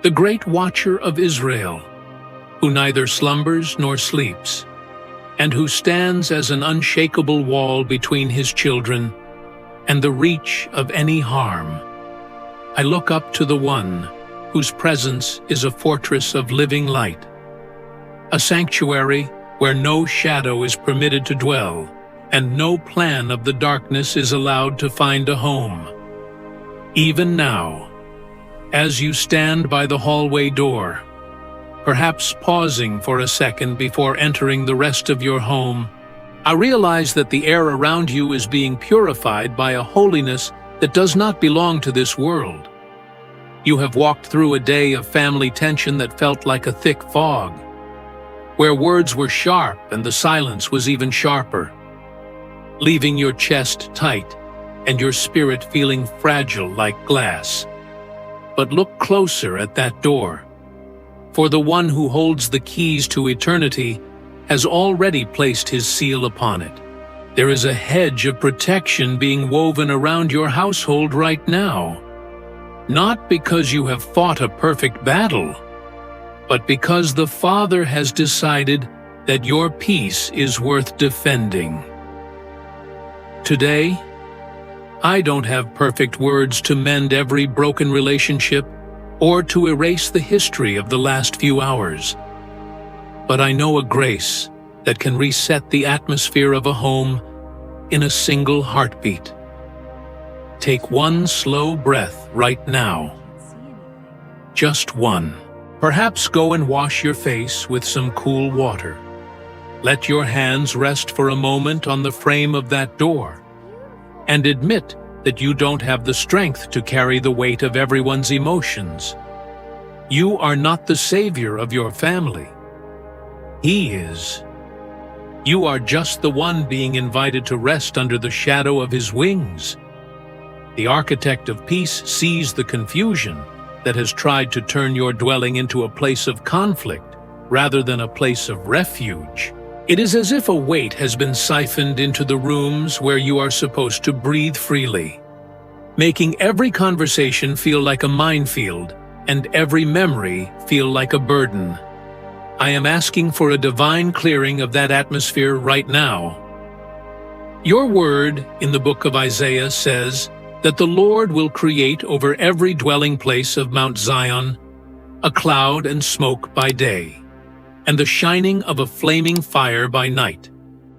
the great watcher of Israel, who neither slumbers nor sleeps, and who stands as an unshakable wall between his children and the reach of any harm. I look up to the one whose presence is a fortress of living light, a sanctuary where no shadow is permitted to dwell, and no plan of the darkness is allowed to find a home. Even now, as you stand by the hallway door, perhaps pausing for a second before entering the rest of your home, I realize that the air around you is being purified by a holiness that does not belong to this world. You have walked through a day of family tension that felt like a thick fog, where words were sharp and the silence was even sharper, leaving your chest tight and your spirit feeling fragile like glass. But look closer at that door, for the one who holds the keys to eternity has already placed his seal upon it. There is a hedge of protection being woven around your household right now, not because you have fought a perfect battle, but because the Father has decided that your peace is worth defending. Today, I don't have perfect words to mend every broken relationship or to erase the history of the last few hours, but I know a grace that can reset the atmosphere of a home in a single heartbeat. Take one slow breath right now. Just one. Perhaps go and wash your face with some cool water. Let your hands rest for a moment on the frame of that door, and admit that you don't have the strength to carry the weight of everyone's emotions. You are not the savior of your family. He is. You are just the one being invited to rest under the shadow of his wings. The architect of peace sees the confusion that has tried to turn your dwelling into a place of conflict rather than a place of refuge. It is as if a weight has been siphoned into the rooms where you are supposed to breathe freely, making every conversation feel like a minefield and every memory feel like a burden. I am asking for a divine clearing of that atmosphere right now. Your word in the book of Isaiah says that the Lord will create over every dwelling place of Mount Zion a cloud and smoke by day, and the shining of a flaming fire by night.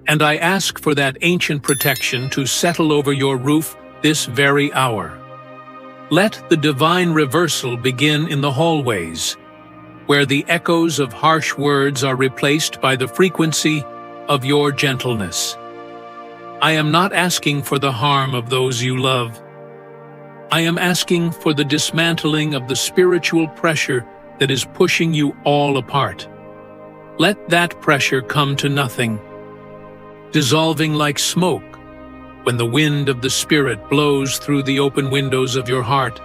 And I ask for that ancient protection to settle over your roof this very hour. Let the divine reversal begin in the hallways, where the echoes of harsh words are replaced by the frequency of your gentleness. I am not asking for the harm of those you love. I am asking for the dismantling of the spiritual pressure that is pushing you all apart. Let that pressure come to nothing, dissolving like smoke when the wind of the Spirit blows through the open windows of your heart.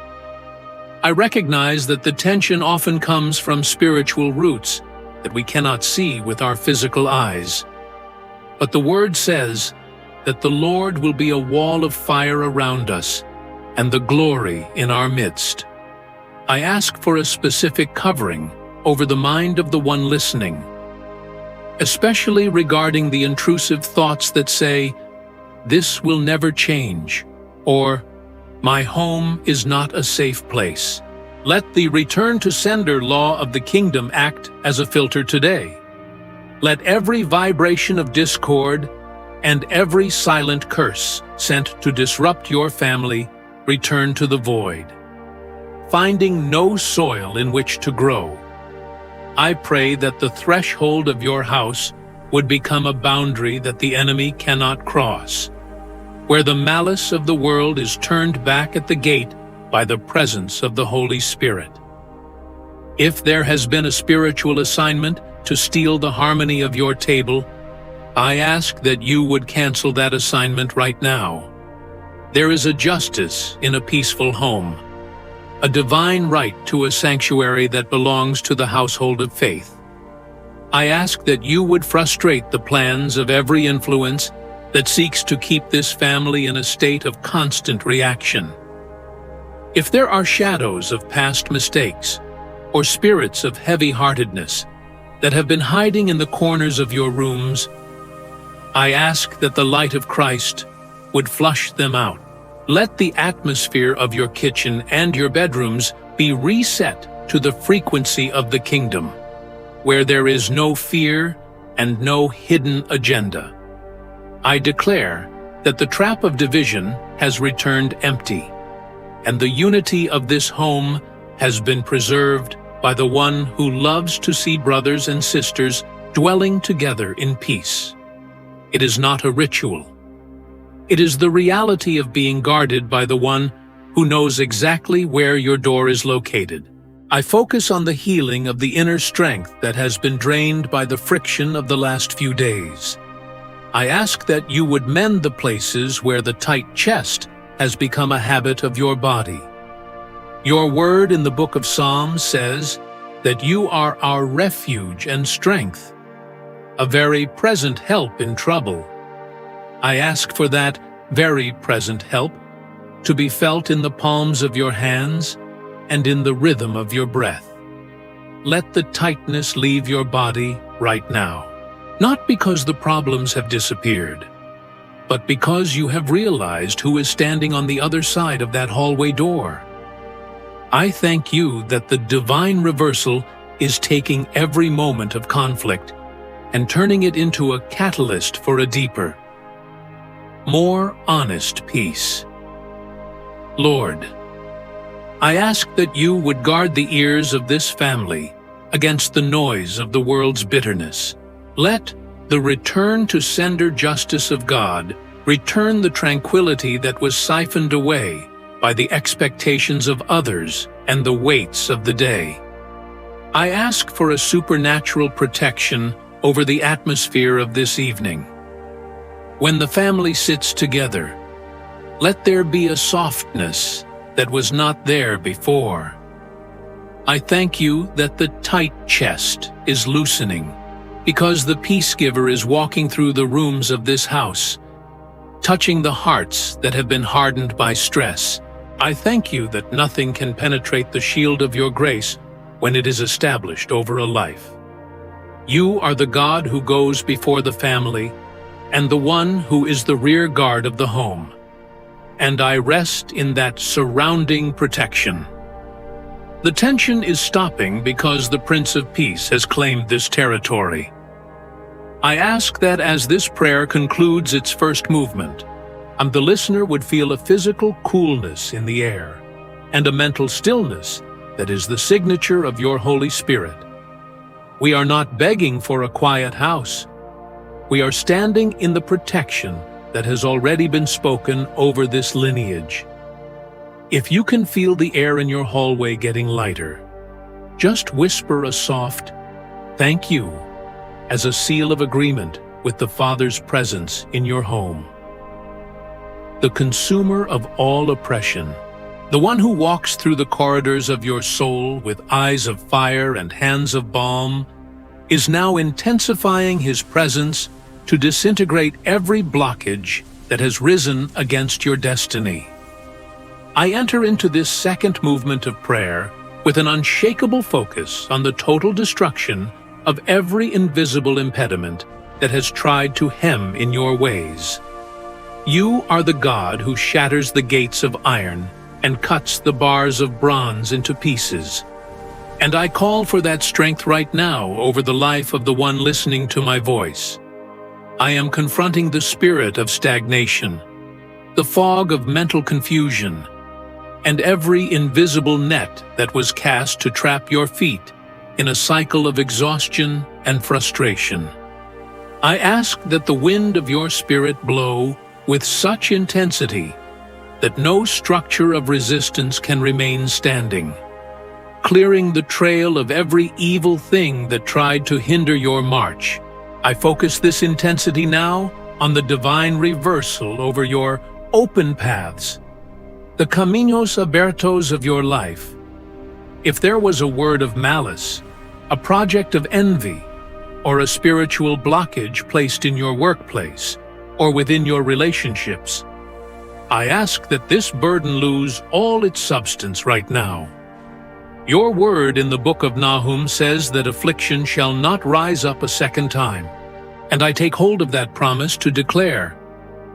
I recognize that the tension often comes from spiritual roots that we cannot see with our physical eyes. But the Word says that the Lord will be a wall of fire around us and the glory in our midst. I ask for a specific covering over the mind of the one listening, especially regarding the intrusive thoughts that say, "This will never change," or "My home is not a safe place." Let the return to sender law of the kingdom act as a filter today. Let every vibration of discord and every silent curse sent to disrupt your family return to the void, finding no soil in which to grow. I pray that the threshold of your house would become a boundary that the enemy cannot cross, where the malice of the world is turned back at the gate by the presence of the Holy Spirit. If there has been a spiritual assignment to steal the harmony of your table, I ask that you would cancel that assignment right now. There is a justice in a peaceful home, a divine right to a sanctuary that belongs to the household of faith. I ask that you would frustrate the plans of every influence that seeks to keep this family in a state of constant reaction. If there are shadows of past mistakes, or spirits of heavy-heartedness that have been hiding in the corners of your rooms, I ask that the light of Christ would flush them out. Let the atmosphere of your kitchen and your bedrooms be reset to the frequency of the kingdom, where there is no fear and no hidden agenda. I declare that the trap of division has returned empty, and the unity of this home has been preserved by the one who loves to see brothers and sisters dwelling together in peace. It is not a ritual. It is the reality of being guarded by the one who knows exactly where your door is located. I focus on the healing of the inner strength that has been drained by the friction of the last few days. I ask that you would mend the places where the tight chest has become a habit of your body. Your word in the book of Psalms says that you are our refuge and strength, a very present help in trouble. I ask for that very present help to be felt in the palms of your hands and in the rhythm of your breath. Let the tightness leave your body right now, not because the problems have disappeared, but because you have realized who is standing on the other side of that hallway door. I thank you that the divine reversal is taking every moment of conflict and turning it into a catalyst for a deeper, more honest peace. Lord, I ask that you would guard the ears of this family against the noise of the world's bitterness. Let the return to sender justice of God return the tranquility that was siphoned away by the expectations of others and the weights of the day. I ask for a supernatural protection over the atmosphere of this evening. When the family sits together, let there be a softness that was not there before. I thank you that the tight chest is loosening, because the peace giver is walking through the rooms of this house, touching the hearts that have been hardened by stress. I thank you that nothing can penetrate the shield of your grace when it is established over a life. You are the God who goes before the family and the one who is the rear guard of the home, and I rest in that surrounding protection. The tension is stopping because the Prince of Peace has claimed this territory. I ask that as this prayer concludes its first movement, the listener would feel a physical coolness in the air and a mental stillness that is the signature of your Holy Spirit. We are not begging for a quiet house. We are standing in the protection that has already been spoken over this lineage. If you can feel the air in your hallway getting lighter, just whisper a soft "thank you" as a seal of agreement with the Father's presence in your home. The consumer of all oppression, the one who walks through the corridors of your soul with eyes of fire and hands of balm, is now intensifying his presence to disintegrate every blockage that has risen against your destiny. I enter into this second movement of prayer with an unshakable focus on the total destruction of every invisible impediment that has tried to hem in your ways. You are the God who shatters the gates of iron and cuts the bars of bronze into pieces. And I call for that strength right now over the life of the one listening to my voice. I am confronting the spirit of stagnation, the fog of mental confusion, and every invisible net that was cast to trap your feet in a cycle of exhaustion and frustration. I ask that the wind of your spirit blow with such intensity that no structure of resistance can remain standing, clearing the trail of every evil thing that tried to hinder your march. I focus this intensity now on the divine reversal over your open paths, the caminos abiertos of your life. If there was a word of malice, a project of envy, or a spiritual blockage placed in your workplace or within your relationships, I ask that this burden lose all its substance right now. Your word in the book of Nahum says that affliction shall not rise up a second time. And I take hold of that promise to declare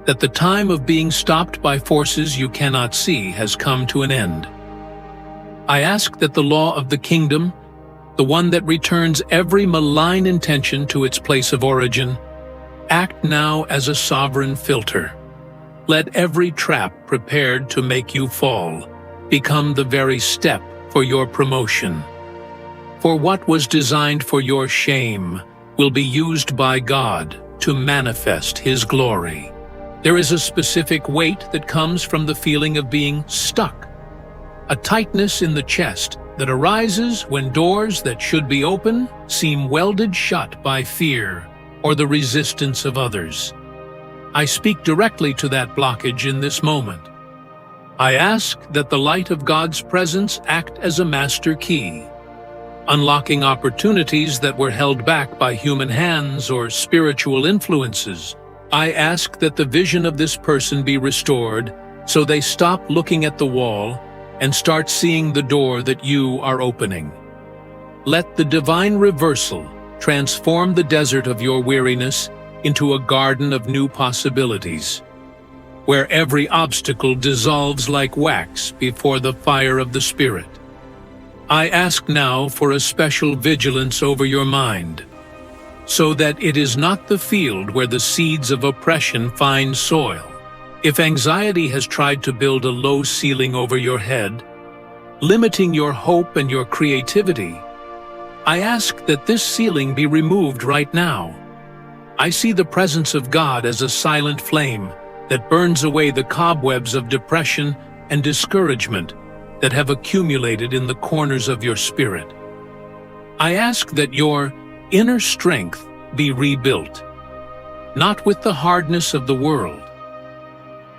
that the time of being stopped by forces you cannot see has come to an end. I ask that the law of the kingdom, the one that returns every malign intention to its place of origin, act now as a sovereign filter. Let every trap prepared to make you fall become the very step for your promotion. For what was designed for your shame will be used by God to manifest His glory. There is a specific weight that comes from the feeling of being stuck, a tightness in the chest that arises when doors that should be open seem welded shut by fear or the resistance of others. I speak directly to that blockage in this moment. I ask that the light of God's presence act as a master key, unlocking opportunities that were held back by human hands or spiritual influences. I ask that the vision of this person be restored so they stop looking at the wall and start seeing the door that you are opening. Let the divine reversal transform the desert of your weariness into a garden of new possibilities, where every obstacle dissolves like wax before the fire of the Spirit. I ask now for a special vigilance over your mind, so that it is not the field where the seeds of oppression find soil. If anxiety has tried to build a low ceiling over your head, limiting your hope and your creativity, I ask that this ceiling be removed right now. I see the presence of God as a silent flame that burns away the cobwebs of depression and discouragement that have accumulated in the corners of your spirit. I ask that your inner strength be rebuilt, not with the hardness of the world,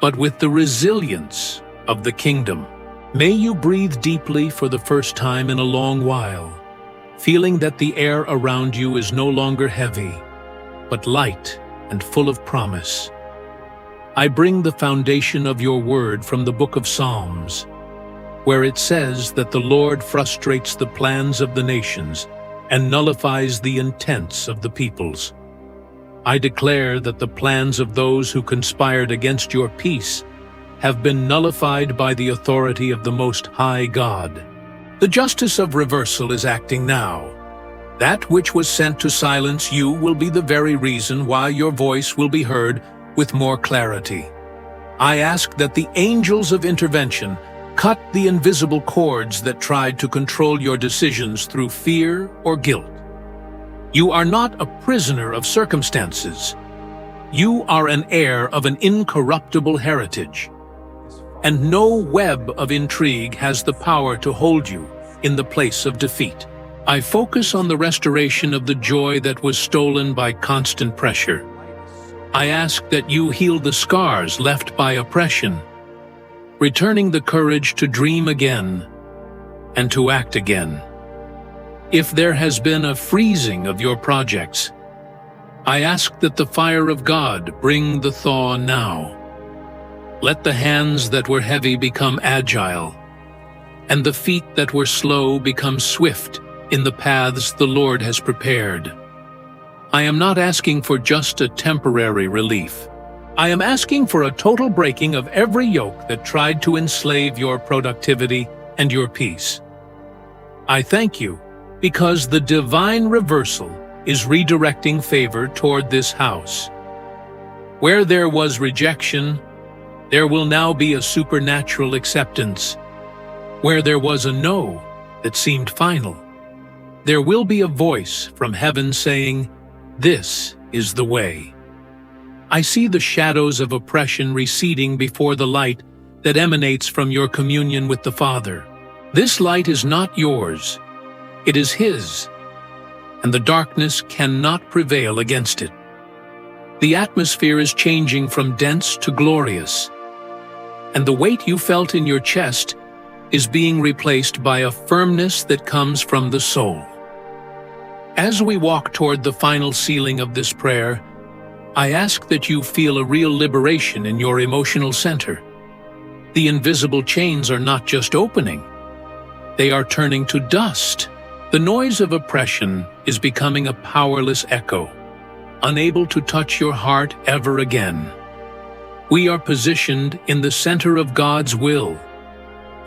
but with the resilience of the kingdom. May you breathe deeply for the first time in a long while, feeling that the air around you is no longer heavy, but light and full of promise. I bring the foundation of your word from the book of Psalms, where it says that the Lord frustrates the plans of the nations and nullifies the intents of the peoples. I declare that the plans of those who conspired against your peace have been nullified by the authority of the Most High God. The justice of reversal is acting now. That which was sent to silence you will be the very reason why your voice will be heard with more clarity. I ask that the angels of intervention cut the invisible cords that tried to control your decisions through fear or guilt. You are not a prisoner of circumstances. You are an heir of an incorruptible heritage. And no web of intrigue has the power to hold you in the place of defeat. I focus on the restoration of the joy that was stolen by constant pressure. I ask that you heal the scars left by oppression, returning the courage to dream again and to act again. If there has been a freezing of your projects, I ask that the fire of God bring the thaw now. Let the hands that were heavy become agile, and the feet that were slow become swift in the paths the Lord has prepared. I am not asking for just a temporary relief. I am asking for a total breaking of every yoke that tried to enslave your productivity and your peace. I thank you because the divine reversal is redirecting favor toward this house. Where there was rejection, there will now be a supernatural acceptance. Where there was a no that seemed final, there will be a voice from heaven saying, "This is the way." I see the shadows of oppression receding before the light that emanates from your communion with the Father. This light is not yours, it is His, and the darkness cannot prevail against it. The atmosphere is changing from dense to glorious, and the weight you felt in your chest is being replaced by a firmness that comes from the soul. As we walk toward the final sealing of this prayer, I ask that you feel a real liberation in your emotional center. The invisible chains are not just opening, they are turning to dust. The noise of oppression is becoming a powerless echo, unable to touch your heart ever again. We are positioned in the center of God's will,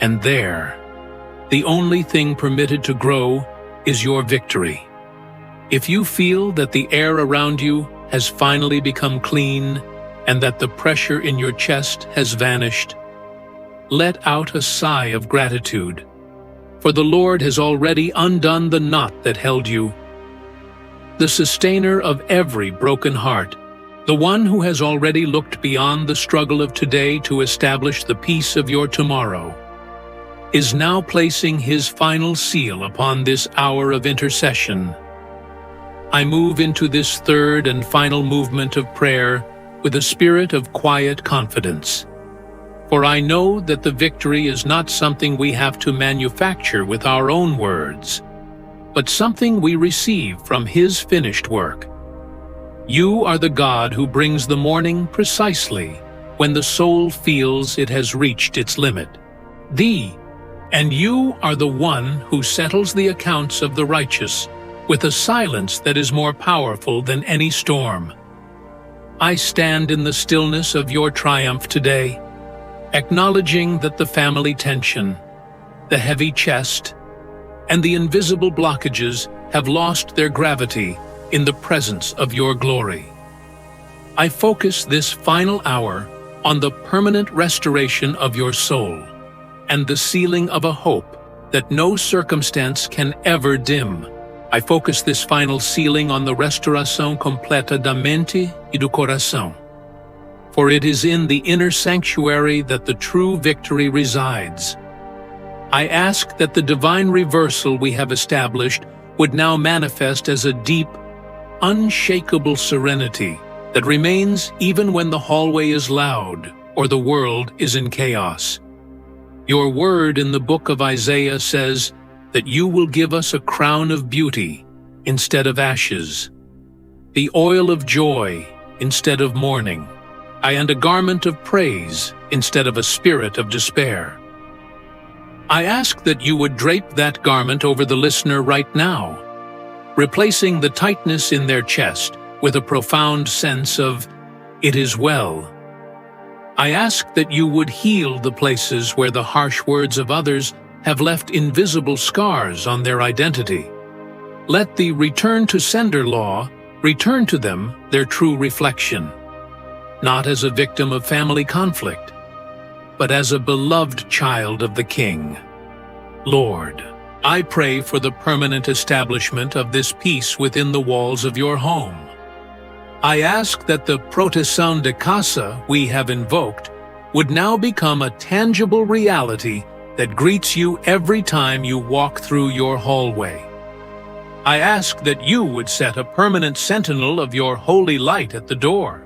and there, the only thing permitted to grow is your victory. If you feel that the air around you has finally become clean and that the pressure in your chest has vanished, let out a sigh of gratitude, for the Lord has already undone the knot that held you. The sustainer of every broken heart, the one who has already looked beyond the struggle of today to establish the peace of your tomorrow, is now placing his final seal upon this hour of intercession. I move into this third and final movement of prayer with a spirit of quiet confidence. For I know that the victory is not something we have to manufacture with our own words, but something we receive from His finished work. You are the God who brings the morning precisely when the soul feels it has reached its limit. And you are the one who settles the accounts of the righteous with a silence that is more powerful than any storm. I stand in the stillness of your triumph today, acknowledging that the family tension, the heavy chest, and the invisible blockages have lost their gravity in the presence of your glory. I focus this final hour on the permanent restoration of your soul and the sealing of a hope that no circumstance can ever dim. I focus this final sealing on the restauração completa da mente e do coração. For it is in the inner sanctuary that the true victory resides. I ask that the divine reversal we have established would now manifest as a deep, unshakable serenity that remains even when the hallway is loud or the world is in chaos. Your word in the book of Isaiah says that you will give us a crown of beauty instead of ashes, the oil of joy instead of mourning, and a garment of praise instead of a spirit of despair. I ask that you would drape that garment over the listener right now, replacing the tightness in their chest with a profound sense of, "It is well." I ask that you would heal the places where the harsh words of others have left invisible scars on their identity. Let the return to sender law return to them their true reflection, not as a victim of family conflict, but as a beloved child of the King. Lord, I pray for the permanent establishment of this peace within the walls of your home. I ask that the proteção de casa we have invoked would now become a tangible reality that greets you every time you walk through your hallway. I ask that you would set a permanent sentinel of your holy light at the door,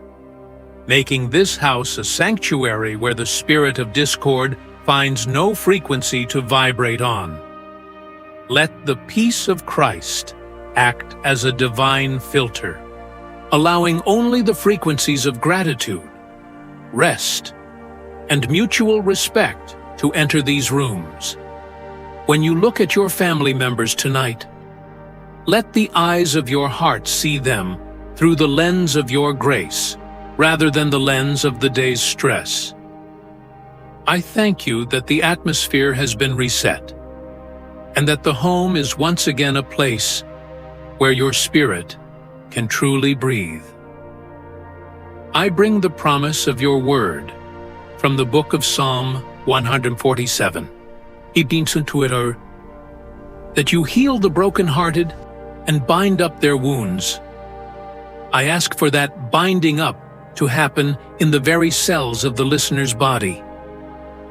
making this house a sanctuary where the spirit of discord finds no frequency to vibrate on. Let the peace of Christ act as a divine filter, allowing only the frequencies of gratitude, rest, and mutual respect to enter these rooms. When you look at your family members tonight, let the eyes of your heart see them through the lens of your grace, rather than the lens of the day's stress. I thank you that the atmosphere has been reset, and that the home is once again a place where your spirit can truly breathe. I bring the promise of your word from the book of Psalm 147. That you heal the brokenhearted and bind up their wounds. I ask for that binding up to happen in the very cells of the listener's body.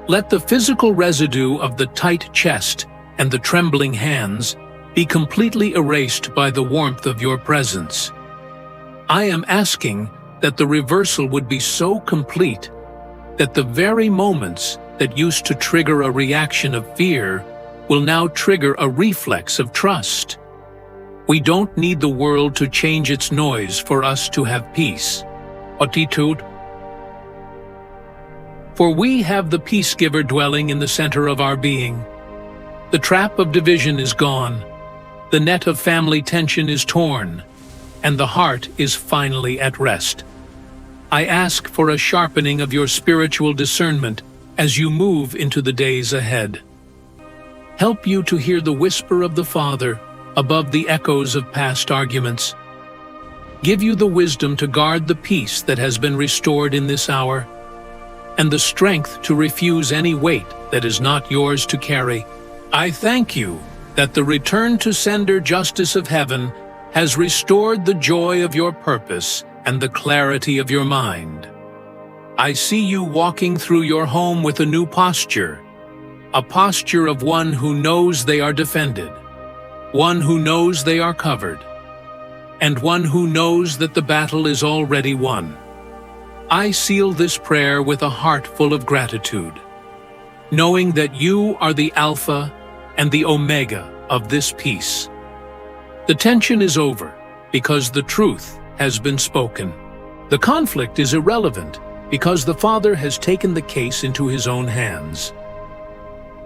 Let the physical residue of the tight chest and the trembling hands be completely erased by the warmth of your presence. I am asking that the reversal would be so complete that the very moments that used to trigger a reaction of fear will now trigger a reflex of trust. We don't need the world to change its noise for us to have peace. Attitude. For we have the peace giver dwelling in the center of our being. The trap of division is gone, the net of family tension is torn, and the heart is finally at rest. I ask for a sharpening of your spiritual discernment as you move into the days ahead. Help you to hear the whisper of the Father above the echoes of past arguments. Give you the wisdom to guard the peace that has been restored in this hour, and the strength to refuse any weight that is not yours to carry. I thank you that the return to sender justice of heaven has restored the joy of your purpose and the clarity of your mind. I see you walking through your home with a new posture, a posture of one who knows they are defended, one who knows they are covered, and one who knows that the battle is already won. I seal this prayer with a heart full of gratitude, knowing that you are the Alpha and the Omega of this peace. The tension is over because the truth has been spoken. The conflict is irrelevant because the Father has taken the case into his own hands.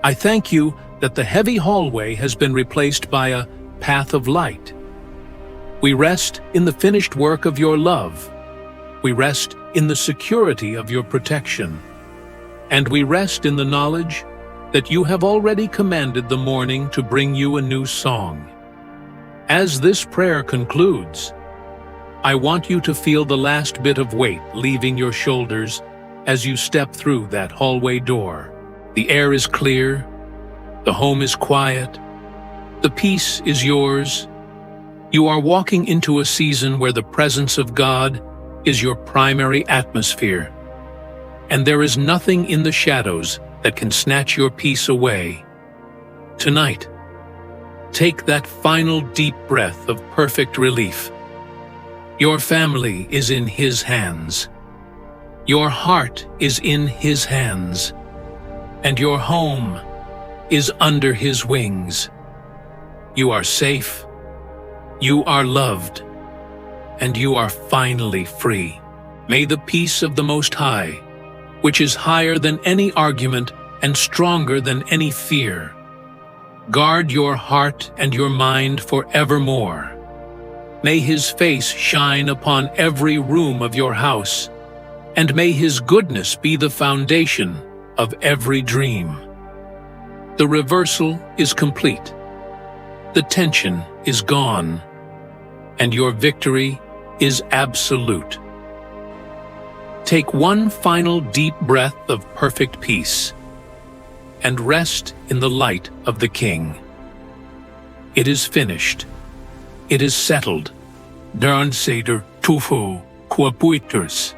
I thank you that the heavy hallway has been replaced by a path of light. We rest in the finished work of your love. We rest in the security of your protection. And we rest in the knowledge that you have already commanded the morning to bring you a new song. As this prayer concludes, I want you to feel the last bit of weight leaving your shoulders as you step through that hallway door. The air is clear, the home is quiet, the peace is yours. You are walking into a season where the presence of God is your primary atmosphere, and there is nothing in the shadows that can snatch your peace away. Tonight, take that final deep breath of perfect relief. Your family is in His hands. Your heart is in His hands. And your home is under His wings. You are safe. You are loved. And you are finally free. May the peace of the Most High, which is higher than any argument and stronger than any fear, guard your heart and your mind forevermore. May His face shine upon every room of your house, and may His goodness be the foundation of every dream. The reversal is complete. The tension is gone, and your victory is absolute. Take one final deep breath of perfect peace and rest in the light of the King. It is finished. It is settled. Darn Seder Tufu Quapuiters.